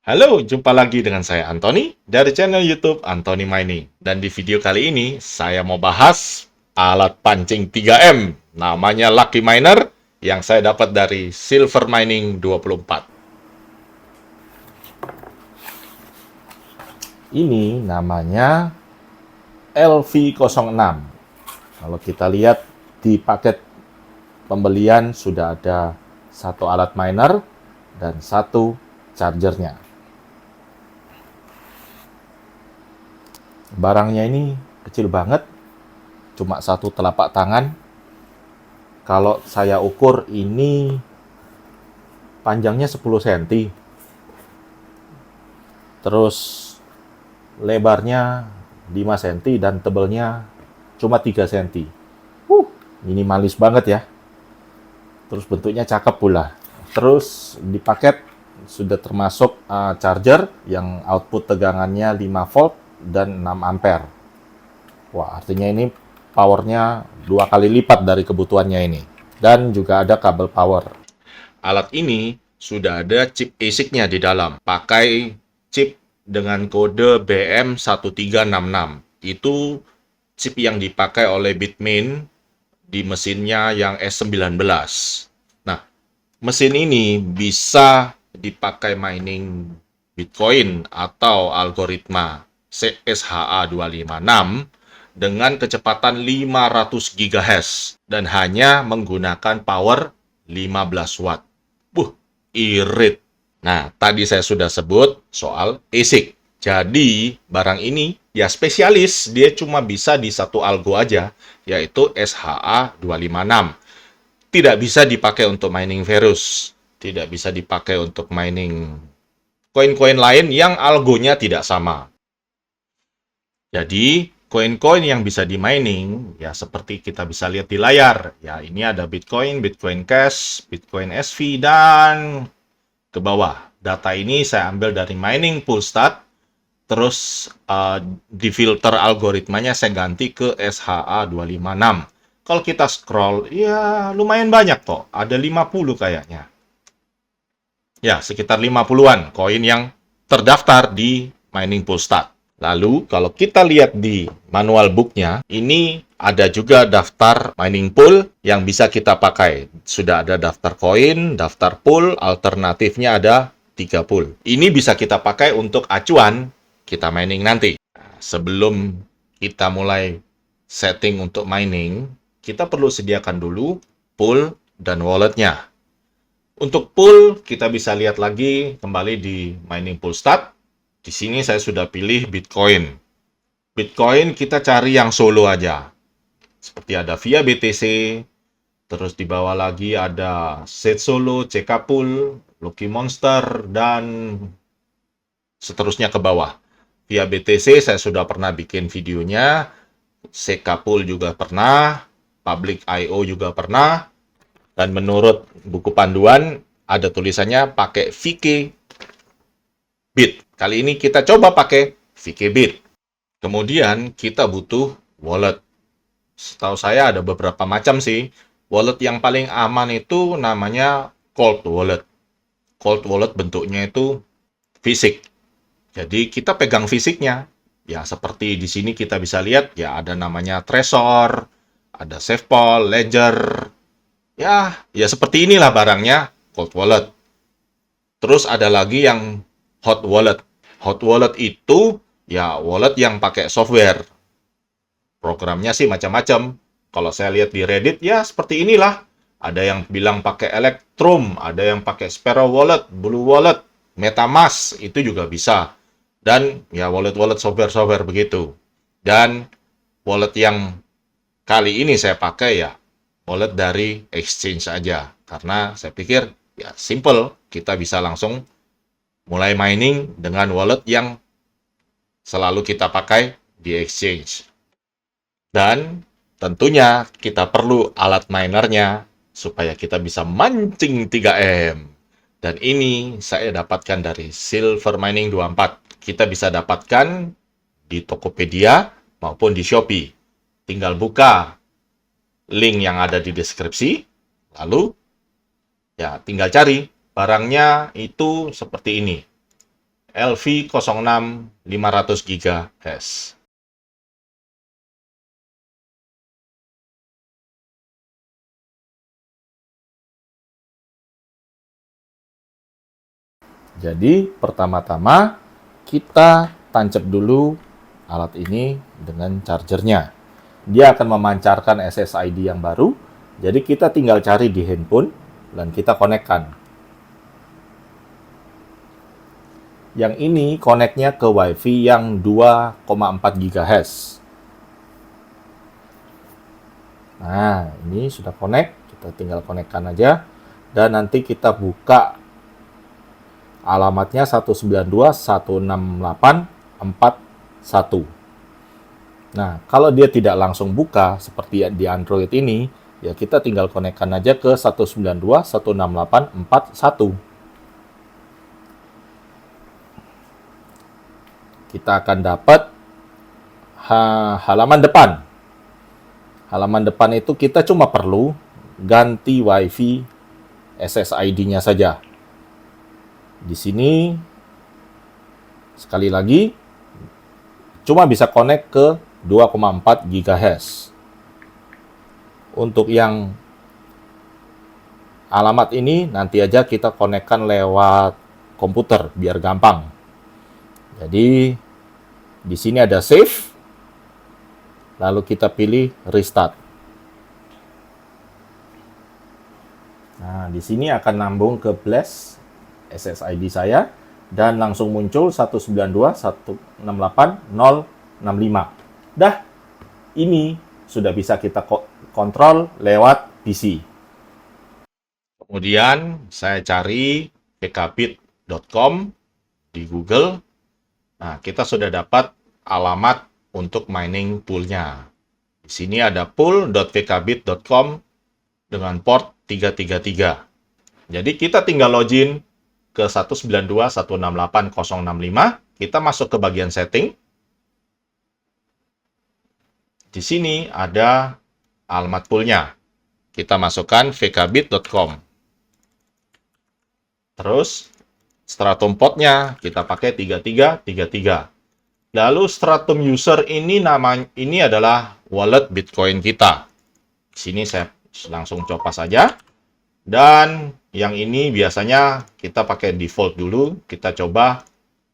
Halo, jumpa lagi dengan saya Anthony dari channel YouTube Anthony Mining. Dan di video kali ini saya mau bahas alat pancing 3M namanya Lucky Miner yang saya dapat dari Silver Mining 24. Ini namanya LV06. Kalau kita lihat di paket pembelian sudah ada satu alat miner dan satu chargernya. Barangnya ini kecil banget, cuma satu telapak tangan. Kalau saya ukur ini panjangnya 10 cm, terus lebarnya 5 cm dan tebelnya cuma 3 cm. Minimalis banget ya. Terus bentuknya cakep pula. Terus di paket sudah termasuk charger yang output tegangannya 5 volt dan 6 ampere. Wah, artinya ini powernya 2 kali lipat dari kebutuhannya ini. Dan juga ada kabel power. Alat ini sudah ada chip ASIC-nya di dalam. Pakai chip dengan kode BM1366. Itu chip yang dipakai oleh Bitmain di mesinnya yang S19. Nah, mesin ini bisa dipakai mining Bitcoin atau algoritma CSHA256 dengan kecepatan 500 GHz dan hanya menggunakan power 15 watt. Irit. Nah, tadi saya sudah sebut soal ASIC. Jadi, barang ini ya spesialis, dia cuma bisa di satu algo aja, yaitu SHA256. Tidak bisa dipakai untuk mining Verus, tidak bisa dipakai untuk mining koin-koin lain yang algonya tidak sama. Jadi, koin-koin yang bisa di-mining, ya seperti kita bisa lihat di layar. Ya, ini ada Bitcoin, Bitcoin Cash, Bitcoin SV, dan ke bawah. Data ini saya ambil dari Mining Poolstat, terus difilter algoritmanya saya ganti ke SHA256. Kalau kita scroll, ya lumayan banyak toh. Ada 50 kayaknya. Ya, sekitar 50-an koin yang terdaftar di Mining Poolstat. Lalu, kalau kita lihat di manual book-nya, ini ada juga daftar mining pool yang bisa kita pakai. Sudah ada daftar koin, daftar pool, alternatifnya ada 3 pool. Ini bisa kita pakai untuk acuan kita mining nanti. Sebelum kita mulai setting untuk mining, kita perlu sediakan dulu pool dan wallet-nya. Untuk pool, kita bisa lihat lagi kembali di Mining Poolstat. Di sini saya sudah pilih Bitcoin. Bitcoin kita cari yang solo aja. Seperti ada via BTC, terus di bawah lagi ada Set Solo, CK Pool, Lucky Monster, dan seterusnya ke bawah. Via BTC saya sudah pernah bikin videonya, CK Pool juga pernah, Public IO juga pernah, dan menurut buku panduan ada tulisannya pakai VK Bit. Kali ini kita coba pakai VK Bit. Kemudian kita butuh wallet. Setahu saya ada beberapa macam sih. Wallet yang paling aman itu namanya cold wallet. Cold wallet bentuknya itu fisik. Jadi kita pegang fisiknya. Ya seperti di sini kita bisa lihat ya ada namanya Trezor, ada SafePol, Ledger. Ya seperti inilah barangnya cold wallet. Terus ada lagi yang hot wallet. Hot wallet itu ya wallet yang pakai software. Programnya sih macam-macam. Kalau saya lihat di Reddit ya seperti inilah. Ada yang bilang pakai Electrum, ada yang pakai Sparrow Wallet, Blue Wallet, MetaMask itu juga bisa. Dan ya wallet-wallet software-software begitu. Dan wallet yang kali ini saya pakai ya wallet dari exchange aja. Karena saya pikir ya simple, kita bisa langsung mulai mining dengan wallet yang selalu kita pakai di exchange. Dan tentunya kita perlu alat minernya supaya kita bisa mancing 3M. Dan ini saya dapatkan dari Silver Mining 24. Kita bisa dapatkan di Tokopedia maupun di Shopee. Tinggal buka link yang ada di deskripsi, lalu ya tinggal cari barangnya itu seperti ini. LV06 500 GHz. Jadi pertama-tama kita tancap dulu alat ini dengan chargernya. Dia akan memancarkan SSID yang baru. Jadi kita tinggal cari di handphone dan kita konekkan. Yang ini koneknya ke WiFi yang 2,4 GHz. Nah, ini sudah konek. Kita tinggal konekkan aja. Dan nanti kita buka alamatnya 192.168.4.1. Nah, kalau dia tidak langsung buka seperti di Android ini, ya kita tinggal konekkan aja ke 192.168.4.1. Kita akan dapat halaman depan. Halaman depan itu kita cuma perlu ganti WiFi SSID-nya saja. Di sini sekali lagi cuma bisa connect ke 2,4 GHz. Untuk yang alamat ini nanti aja kita konekkan lewat komputer biar gampang. Jadi di sini ada save. Lalu kita pilih restart. Nah, di sini akan nambung ke flash SSID saya dan langsung muncul 192.168.065. Dah, ini sudah bisa kita kontrol lewat PC. Kemudian saya cari vkbit.com di Google. Nah, kita sudah dapat alamat untuk mining poolnya. Di sini ada pool.vkbit.com dengan port 333. Jadi kita tinggal login ke 192.168.065, kita masuk ke bagian setting. Di sini ada alamat poolnya. Kita masukkan vkbit.com. Terus stratum portnya kita pakai 3333. Lalu stratum user ini adalah wallet Bitcoin kita. Di sini saya langsung copas saja. Dan yang ini biasanya kita pakai default dulu. Kita coba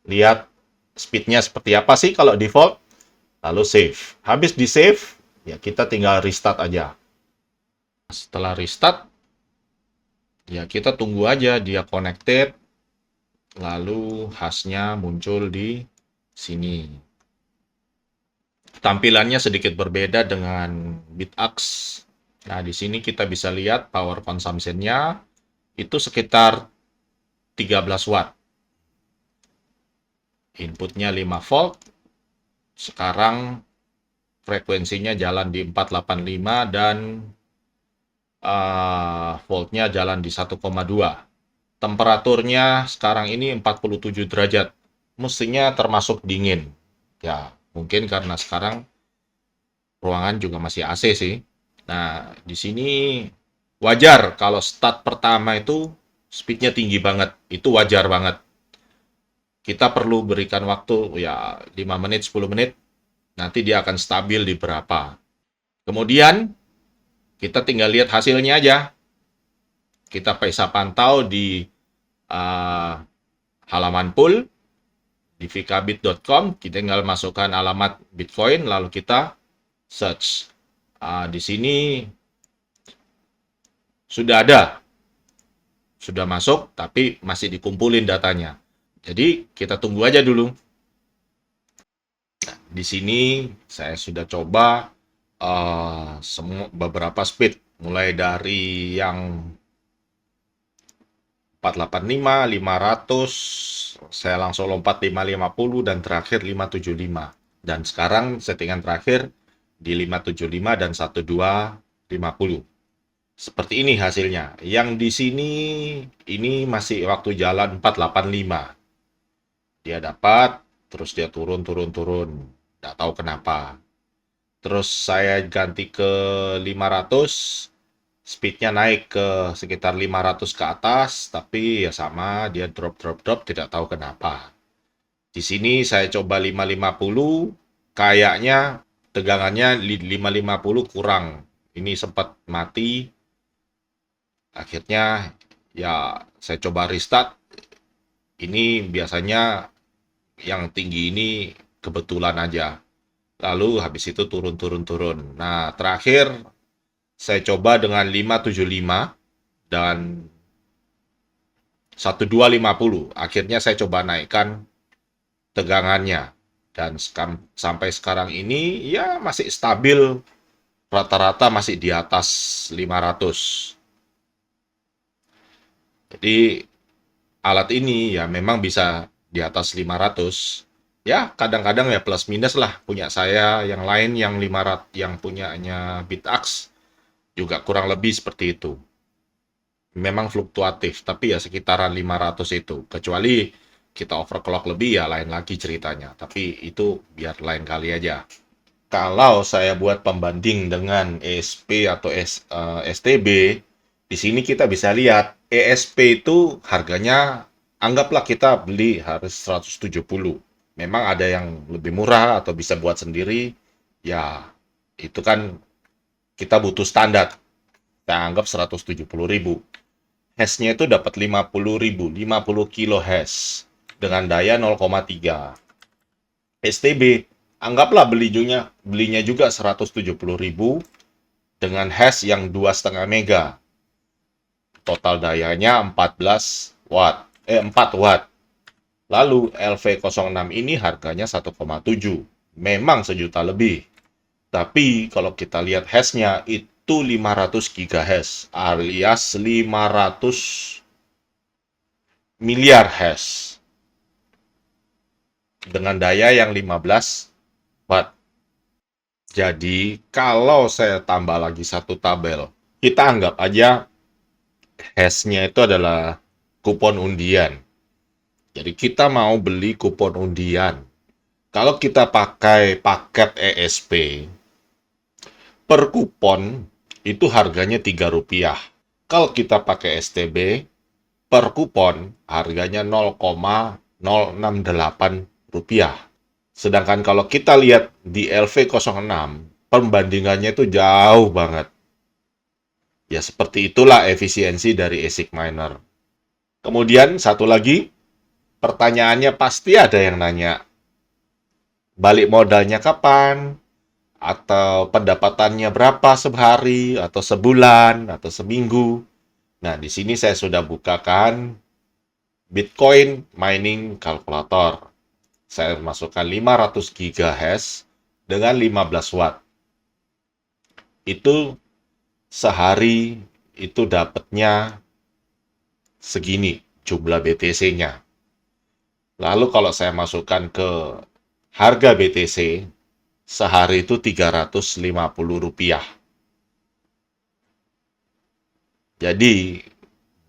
lihat speednya seperti apa sih kalau default. Lalu save. Habis di save, ya kita tinggal restart aja. Setelah restart, ya kita tunggu aja dia connected. Lalu hashnya muncul di sini. Tampilannya sedikit berbeda dengan BitX. Nah, di sini kita bisa lihat power consumption-nya itu sekitar 13 watt. Inputnya 5 volt. Sekarang frekuensinya jalan di 485 dan voltnya jalan di 1,2. Temperaturnya sekarang ini 47 derajat. Mestinya termasuk dingin. Ya, mungkin karena sekarang ruangan juga masih AC sih. Nah, di sini wajar kalau start pertama itu speednya tinggi banget. Itu wajar banget. Kita perlu berikan waktu ya 5 menit, 10 menit. Nanti dia akan stabil di berapa. Kemudian, kita tinggal lihat hasilnya aja. Kita bisa pantau di halaman pool di vkbit.com. Kita tinggal masukkan alamat Bitcoin, lalu kita search. Di sini sudah ada, sudah masuk, tapi masih dikumpulin datanya. Jadi kita tunggu aja dulu. Nah, di sini saya sudah coba beberapa speed, mulai dari yang 485, 500, saya langsung lompat 550 dan terakhir 575. Dan sekarang settingan terakhir di 575 dan 1250. Seperti ini hasilnya. Yang di sini ini masih waktu jalan 485. Dia dapat, terus dia turun. Nggak tahu kenapa. Terus saya ganti ke 500, speednya naik ke sekitar 500 ke atas, tapi ya sama, dia drop, tidak tahu kenapa. Di sini saya coba 550, kayaknya tegangannya 550 kurang. Ini sempat mati. Akhirnya ya saya coba restart. Ini biasanya yang tinggi ini kebetulan aja. Lalu habis itu turun. Nah, terakhir saya coba dengan 575 dan 1250. Akhirnya saya coba naikkan tegangannya. Dan sampai sekarang ini ya masih stabil, rata-rata masih di atas 500. Jadi alat ini ya memang bisa di atas 500. Ya kadang-kadang ya plus minus lah. Punya saya yang lain yang 500, yang punyanya Bitax juga kurang lebih seperti itu. Memang fluktuatif, tapi ya sekitaran 500 itu. Kecuali kita overclock lebih ya lain lagi ceritanya. Tapi itu biar lain kali aja. Kalau saya buat pembanding dengan ESP atau STB, di sini kita bisa lihat ESP itu harganya anggaplah kita beli harus 170. Memang ada yang lebih murah atau bisa buat sendiri. Ya, itu kan kita butuh standar. Kita anggap 170.000. Hash-nya itu dapat 50.000, 50 kilo hash dengan daya 0,3. STB, anggaplah belinya juga 170.000 dengan hash yang 2,5 mega. Total dayanya 14 watt, 4 watt. Lalu LV06 ini harganya 1,7. Memang sejuta lebih. Tapi kalau kita lihat hash-nya itu 500 GHz alias 500 miliar hash dengan daya yang 15 watt. Jadi, kalau saya tambah lagi satu tabel, kita anggap aja hash-nya itu adalah kupon undian. Jadi, kita mau beli kupon undian. Kalau kita pakai paket ESP, per kupon itu harganya Rp3. Kalau kita pakai STB, per kupon harganya Rp0,068. Sedangkan kalau kita lihat di LV06, perbandingannya itu jauh banget. Ya seperti itulah efisiensi dari ASIC miner. Kemudian satu lagi, pertanyaannya pasti ada yang nanya, balik modalnya kapan? Atau pendapatannya berapa sehari, atau sebulan, atau seminggu? Nah, di sini saya sudah bukakan Bitcoin Mining Calculator. Saya masukkan 500 GHz dengan 15 watt. Itu sehari itu dapatnya segini jumlah BTC-nya. Lalu kalau saya masukkan ke harga BTC, sehari itu Rp350. Jadi,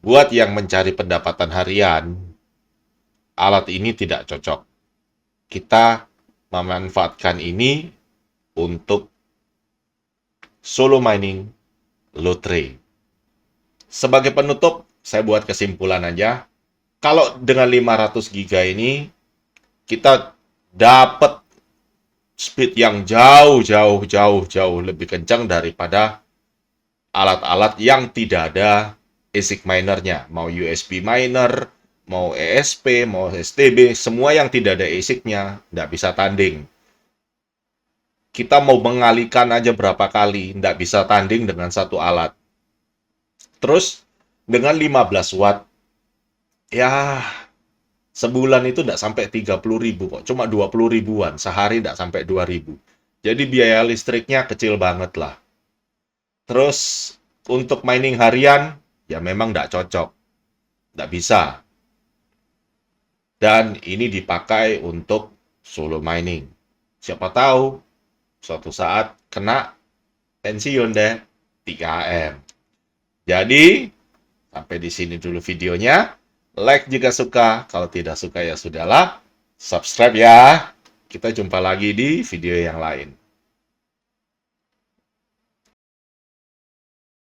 buat yang mencari pendapatan harian, alat ini tidak cocok. Kita memanfaatkan ini untuk solo mining, low trade. Sebagai penutup, saya buat kesimpulan aja. Kalau dengan 500 GB ini, kita dapat speed yang jauh lebih kencang daripada alat-alat yang tidak ada ASIC minernya. Mau USB miner, mau ESP, mau STB, semua yang tidak ada ASIC-nya, nggak bisa tanding. Kita mau mengalihkan aja berapa kali, nggak bisa tanding dengan satu alat. Terus, dengan 15 watt, ya sebulan itu nggak sampai 30.000 kok, cuma 20 ribuan, sehari nggak sampai 2.000. Jadi biaya listriknya kecil banget lah. Terus, untuk mining harian, ya memang nggak cocok. Nggak bisa. Dan ini dipakai untuk solo mining. Siapa tahu, suatu saat kena pensiun deh 3 AM. Jadi, sampai di sini dulu videonya. Like jika suka, kalau tidak suka ya sudahlah. Subscribe ya. Kita jumpa lagi di video yang lain.